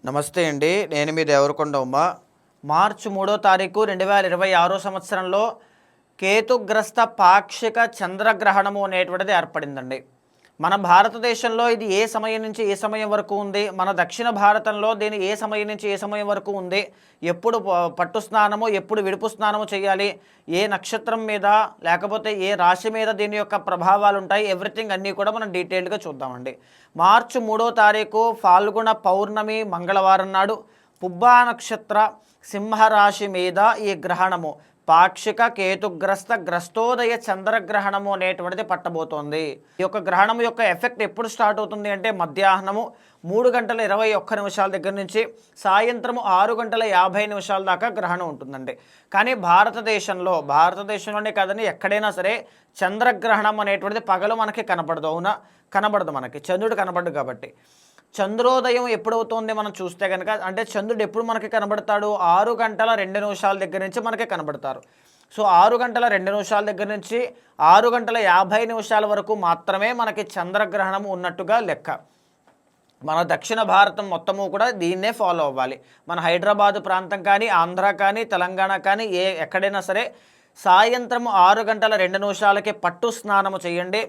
నమస్తే అండి. నేను మీ దేవరకొండ ఉమ. మార్చి 3వ తారీఖు 2026 సంవత్సరంలో కేతుగ్రస్త పాక్షిక చంద్రగ్రహణము అనేటువంటిది ఏర్పడిందండి. మన భారతదేశంలో ఇది ఏ సమయం నుంచి ఏ సమయం వరకు ఉంది, మన దక్షిణ భారతంలో దీని ఏ సమయం నుంచి ఏ సమయం వరకు ఉంది, ఎప్పుడు పట్టు స్నానము ఎప్పుడు విడుపు స్నానము చేయాలి, ఏ నక్షత్రం మీద లేకపోతే ఏ రాశి మీద దీని యొక్క ప్రభావాలు ఉంటాయి, ఎవ్రీథింగ్ అన్నీ కూడా మనం డీటెయిల్డ్గా చూద్దామండి. మార్చి 3వ తారీఖు ఫాల్గుణ పౌర్ణమి మంగళవారం నాడు పుబ్బా నక్షత్ర సింహరాశి మీద ఈ గ్రహణము పాక్షిక కేతుగ్రస్త గ్రస్తోదయ చంద్రగ్రహణము అనేటువంటిది పట్టబోతోంది. ఈ యొక్క గ్రహణం యొక్క ఎఫెక్ట్ ఎప్పుడు స్టార్ట్ అవుతుంది అంటే మధ్యాహ్నము 3:21 దగ్గర నుంచి సాయంత్రము 6:50 దాకా గ్రహణం ఉంటుందండి. కానీ భారతదేశంలోనే కాదని ఎక్కడైనా సరే చంద్రగ్రహణం అనేటువంటిది పగలు మనకి కనపడదు. అవునా? కనబడదు. మనకి చంద్రుడు కనబడదు. కాబట్టి చంద్రోదయం ఎప్పుడవుతుంది మనం చూస్తే కనుక, అంటే చంద్రుడు ఎప్పుడు మనకి కనబడతాడు? 6:02 దగ్గర నుంచి మనకి కనబడతారు. సో 6:02 దగ్గర నుంచి 6:50 వరకు మాత్రమే మనకి చంద్రగ్రహణం ఉన్నట్టుగా లెక్క. మన దక్షిణ భారతం మొత్తము కూడా దీన్నే ఫాలో అవ్వాలి. మన హైదరాబాదు ప్రాంతం కానీ, ఆంధ్ర కానీ, తెలంగాణ కానీ ఎక్కడైనా సరే సాయంత్రం 6:02 పట్టు స్నానము చేయండి.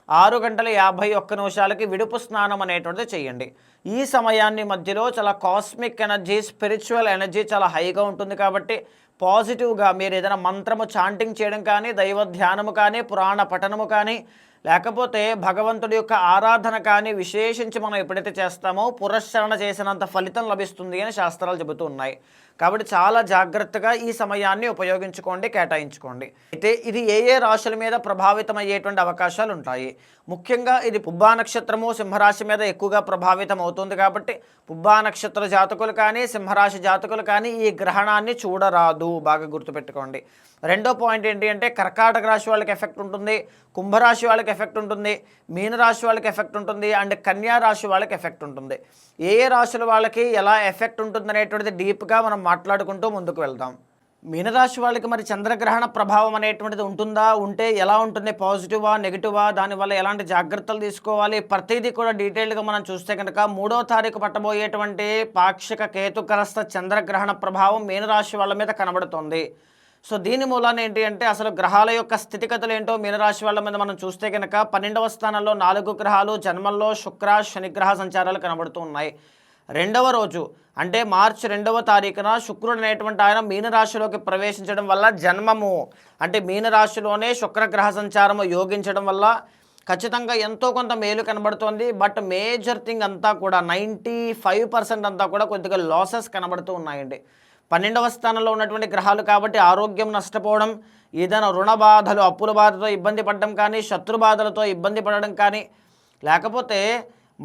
6:51 విడుపు స్నానం అనేటువంటిది చేయండి. ఈ సమయాన్ని మధ్యలో చాలా కాస్మిక్ ఎనర్జీ, స్పిరిచువల్ ఎనర్జీ చాలా హైగా ఉంటుంది. కాబట్టి పాజిటివ్గా మీరు ఏదైనా మంత్రము చాంటింగ్ చేయడం కానీ, దైవ ధ్యానము కానీ, పురాణ పఠనము కానీ, లేకపోతే భగవంతుడి యొక్క ఆరాధన కానీ విశేషించి మనం ఎప్పుడైతే చేస్తామో పురస్చరణ చేసినంత ఫలితం లభిస్తుంది అని శాస్త్రాలు చెబుతూ ఉన్నాయి. కాబట్టి చాలా జాగ్రత్తగా ఈ సమయాన్ని ఉపయోగించుకోండి, కేటాయించుకోండి. అయితే ఇది ఏ ఏ రాశుల మీద ప్రభావితం అయ్యేటువంటి అవకాశాలు ఉంటాయి? ముఖ్యంగా ఇది పుబ్బా నక్షత్రము సింహరాశి మీద ఎక్కువగా ప్రభావితం అవుతుంది. కాబట్టి పుబ్బా నక్షత్ర జాతకులు కానీ, సింహరాశి జాతకులు కానీ ఈ గ్రహణాన్ని చూడరాదు. బాగా గుర్తుపెట్టుకోండి. రెండో పాయింట్ ఏంటి అంటే కర్కాటక రాశి వాళ్ళకి ఎఫెక్ట్ ఉంటుంది, కుంభరాశి వాళ్ళకి ఎఫెక్ట్ ఉంటుంది, మీనరాశి వాళ్ళకి ఎఫెక్ట్ ఉంటుంది, అండ్ కన్యా రాశి వాళ్ళకి ఎఫెక్ట్ ఉంటుంది. ఏ ఏ రాశుల వాళ్ళకి ఎలా ఎఫెక్ట్ ఉంటుంది అనేటువంటిది డీప్గా మనం మాట్లాడుకుంటూ ముందుకు వెళ్దాం. మీనరాశి వాళ్ళకి మరి చంద్రగ్రహణ ప్రభావం అనేటువంటిది ఉంటుందా? ఉంటే ఎలా ఉంటుంది? పాజిటివా, నెగిటివా, దానివల్ల ఎలాంటి జాగ్రత్తలు తీసుకోవాలి? ప్రతిదీ కూడా డీటెయిల్డ్గా మనం చూస్తే కనుక 3వ తారీఖు పట్టబోయేటువంటి పాక్షిక కేతుగ్రస్త చంద్రగ్రహణ ప్రభావం మీనరాశి వాళ్ళ మీద కనబడుతుంది. సో దీని మూలాన ఏంటి అంటే అసలు గ్రహాల యొక్క స్థితిగతులు ఏంటో మీనరాశి వాళ్ళ మీద మనం చూస్తే కనుక 12వ స్థానంలో 4 గ్రహాలు జన్మంలో శుక్ర శనిగ్రహ సంచారాలు కనబడుతూ ఉన్నాయి. రెండవ రోజు అంటే మార్చి 2వ తారీఖున శుక్రుడు అనేటువంటి ఆయన మీనరాశిలోకి ప్రవేశించడం వల్ల జన్మము అంటే మీనరాశిలోనే శుక్రగ్రహ సంచారము యోగించడం వల్ల ఖచ్చితంగా ఎంతో కొంత మేలు కనబడుతోంది. బట్ మేజర్ థింగ్ అంతా కూడా 95% అంతా కూడా కొద్దిగా లాసెస్ కనబడుతూ ఉన్నాయండి. 12వ స్థానంలో ఉన్నటువంటి గ్రహాలు కాబట్టి ఆరోగ్యం నష్టపోవడం, ఏదైనా రుణ బాధలు అప్పుల బాధతో ఇబ్బంది పడడం కానీ, శత్రు బాధలతో ఇబ్బంది పడడం కానీ, లేకపోతే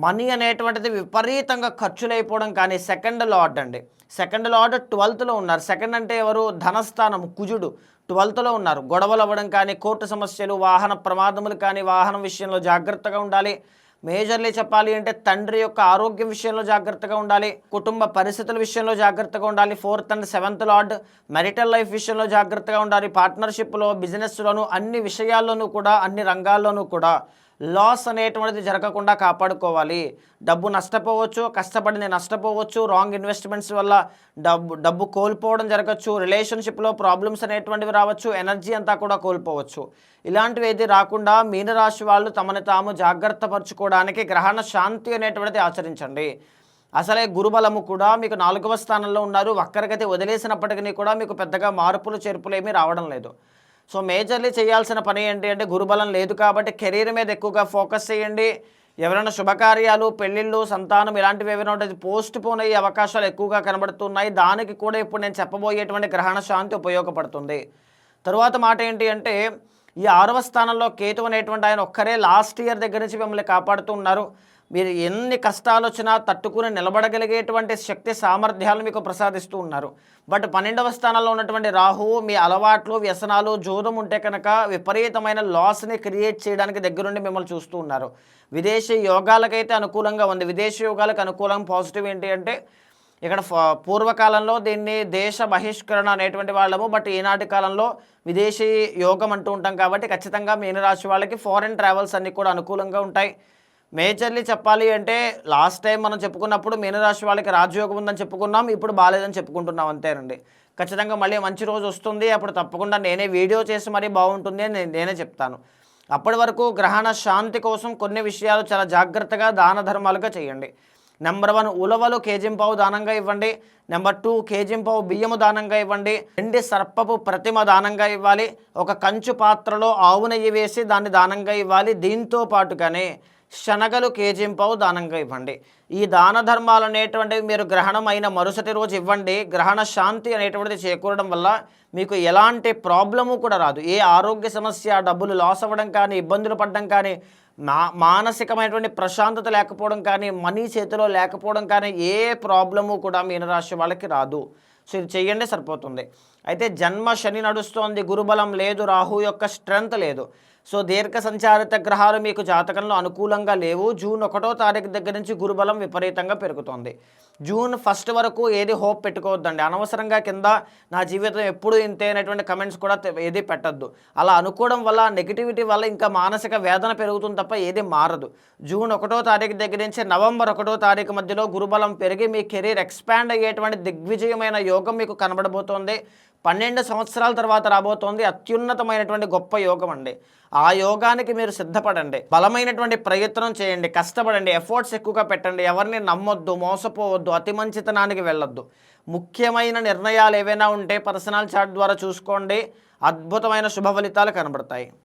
మనీ అనేటువంటిది విపరీతంగా ఖర్చులైపోవడం కానీ. సెకండ్ లార్డ్ అండి, సెకండ్ లార్డ్ 12th ఉన్నారు. సెకండ్ అంటే ఎవరు? ధనస్థానం కుజుడు 12th ఉన్నారు. గొడవలు అవ్వడం కానీ, కోర్టు సమస్యలు, వాహన ప్రమాదములు కానీ, వాహనం విషయంలో జాగ్రత్తగా ఉండాలి. మేజర్లీ చెప్పాలి అంటే తండ్రి యొక్క ఆరోగ్యం విషయంలో జాగ్రత్తగా ఉండాలి, కుటుంబ పరిస్థితుల విషయంలో జాగ్రత్తగా ఉండాలి. 4th and 7th lord marital life విషయంలో జాగ్రత్తగా ఉండాలి. పార్ట్నర్షిప్లో, బిజినెస్లోను, అన్ని విషయాల్లోనూ కూడా, అన్ని రంగాల్లోనూ కూడా లాస్ అనేటువంటిది జరగకుండా కాపాడుకోవాలి. డబ్బు నష్టపోవచ్చు, కష్టపడింది నష్టపోవచ్చు, రాంగ్ ఇన్వెస్ట్మెంట్స్ వల్ల డబ్బు కోల్పోవడం జరగచ్చు, రిలేషన్షిప్లో ప్రాబ్లమ్స్ అనేటువంటివి రావచ్చు, ఎనర్జీ అంతా కూడా కోల్పోవచ్చు. ఇలాంటివి ఏది రాకుండా మీనరాశి వాళ్ళు తమని తాము జాగ్రత్త పరచుకోవడానికి గ్రహణ శాంతి అనేటువంటిది ఆచరించండి. అసలే గురుబలము కూడా మీకు 4వ స్థానంలో ఉన్నారు. వక్రగతి వదిలేసినప్పటికీ కూడా మీకు పెద్దగా మార్పులు చేర్పులు ఏమీ రావడం లేదు. సో మేజర్లీ చేయాల్సిన పని ఏంటి అంటే గురుబలం లేదు కాబట్టి కెరీర్ మీద ఎక్కువగా ఫోకస్ చేయండి. ఎవరైనా శుభకార్యాలు, పెళ్ళిళ్ళు, సంతానం ఇలాంటివి ఏమైనా ఉంటే పోస్ట్ పోన్ అయ్యే అవకాశాలు ఎక్కువగా కనబడుతున్నాయి. దానికి కూడా ఇప్పుడు నేను చెప్పబోయేటువంటి గ్రహణ శాంతి ఉపయోగపడుతుంది. తరువాత మాట ఏంటి అంటే ఈ 6వ స్థానంలో కేతు అనేటువంటి ఆయన ఒక్కరే లాస్ట్ ఇయర్ దగ్గర నుంచి మిమ్మల్ని కాపాడుతూ ఉన్నారు. మీరు ఎన్ని కష్టాలు వచ్చినా తట్టుకుని నిలబడగలిగేటువంటి శక్తి సామర్థ్యాలు మీకు ప్రసాదిస్తూ ఉన్నారు. బట్ 12వ స్థానంలో ఉన్నటువంటి రాహువు మీ అలవాట్లు, వ్యసనాలు, జూదం ఉంటే కనుక విపరీతమైన లాస్ని క్రియేట్ చేయడానికి దగ్గరుండి మిమ్మల్ని చూస్తూ ఉన్నారు. విదేశీ యోగాలకైతే అనుకూలంగా ఉంది. విదేశీ యోగాలకు అనుకూలం పాజిటివ్ ఏంటి అంటే ఇక్కడ పూర్వకాలంలో దీన్ని దేశ బహిష్కరణ అనేటువంటి వాళ్ళము, బట్ ఈనాటి కాలంలో విదేశీ యోగం అంటూ ఉంటాం. కాబట్టి ఖచ్చితంగా మీనరాశి వాళ్ళకి ఫారెన్ ట్రావెల్స్ అన్నీ కూడా అనుకూలంగా ఉంటాయి. మేజర్లీ చెప్పాలి అంటే లాస్ట్ టైం మనం చెప్పుకున్నప్పుడు మీనరాశి వాళ్ళకి రాజయోగం ఉందని చెప్పుకున్నాం, ఇప్పుడు బాలేదని చెప్పుకుంటున్నాం అంతేనండి. ఖచ్చితంగా మళ్ళీ మంచి రోజు వస్తుంది, అప్పుడు తప్పకుండా నేనే వీడియో చేసి మరీ బాగుంటుంది అని నేనే చెప్తాను. అప్పటి వరకు గ్రహణ శాంతి కోసం కొన్ని విషయాలు చాలా జాగ్రత్తగా దాన ధర్మాలుగా చేయండి. నెంబర్ 1 ఉలవలు కేజింపావు దానంగా ఇవ్వండి. నెంబర్ 2 కేజింపావు బియ్యము దానంగా ఇవ్వండి. వెండి సర్పపు ప్రతిమ దానంగా ఇవ్వాలి. ఒక కంచు పాత్రలో ఆవు నెయ్యి వేసి దాన్ని దానంగా ఇవ్వాలి. దీంతో పాటుగానే శనగలు కేజింపావు దానంగా ఇవ్వండి. ఈ దాన ధర్మాలు అనేటువంటివి మీరు గ్రహణం అయిన మరుసటి రోజు ఇవ్వండి. గ్రహణ శాంతి అనేటువంటిది చేకూరడం వల్ల మీకు ఎలాంటి ప్రాబ్లము కూడా రాదు. ఏ ఆరోగ్య సమస్య, డబ్బులు లాస్ అవ్వడం కానీ, ఇబ్బందులు పడడం కానీ, మానసికమైనటువంటి ప్రశాంతత లేకపోవడం కానీ, మనీ చేతిలో లేకపోవడం కానీ ఏ ప్రాబ్లము కూడా మీనరాశి వాళ్ళకి రాదు. సో ఇది చెయ్యండి, సరిపోతుంది. అయితే జన్మ శని నడుస్తోంది, గురుబలం లేదు, రాహు యొక్క స్ట్రెంత్ లేదు. సో దీర్ఘ సంచారిత గ్రహాలు మీకు జాతకంలో అనుకూలంగా లేవు. జూన్ 1వ తారీఖు దగ్గర నుంచి గురుబలం విపరీతంగా పెరుగుతోంది. జూన్ 1 వరకు ఏది హోప్ పెట్టుకోవద్దండి. అనవసరంగా కింద నా జీవితం ఎప్పుడు ఇంతే అనేటువంటి కమెంట్స్ కూడా ఏది పెట్టద్దు. అలా అనుకోవడం వల్ల, నెగిటివిటీ వల్ల ఇంకా మానసిక వేదన పెరుగుతుంది తప్ప ఏది మారదు. జూన్ 1వ తారీఖు దగ్గర నుంచి నవంబర్ 1వ తారీఖు మధ్యలో గురుబలం పెరిగి మీ కెరీర్ ఎక్స్పాండ్ అయ్యేటువంటి దిగ్విజయమైన యోగం మీకు కనబడబోతోంది. 12 సంవత్సరాల తర్వాత రాబోతోంది అత్యున్నతమైనటువంటి గొప్ప యోగం అండి. ఆ యోగానికి మీరు సిద్ధపడండి, బలమైనటువంటి ప్రయత్నం చేయండి, కష్టపడండి, ఎఫర్ట్స్ ఎక్కువగా పెట్టండి. ఎవరిని నమ్మొద్దు, మోసపోవద్దు, అతి మంచితనానికి వెళ్ళొద్దు. ముఖ్యమైన నిర్ణయాలు ఏవైనా ఉంటే పర్సనల్ చార్ట్ ద్వారా చూసుకోండి. అద్భుతమైన శుభ ఫలితాలు కనబడతాయి.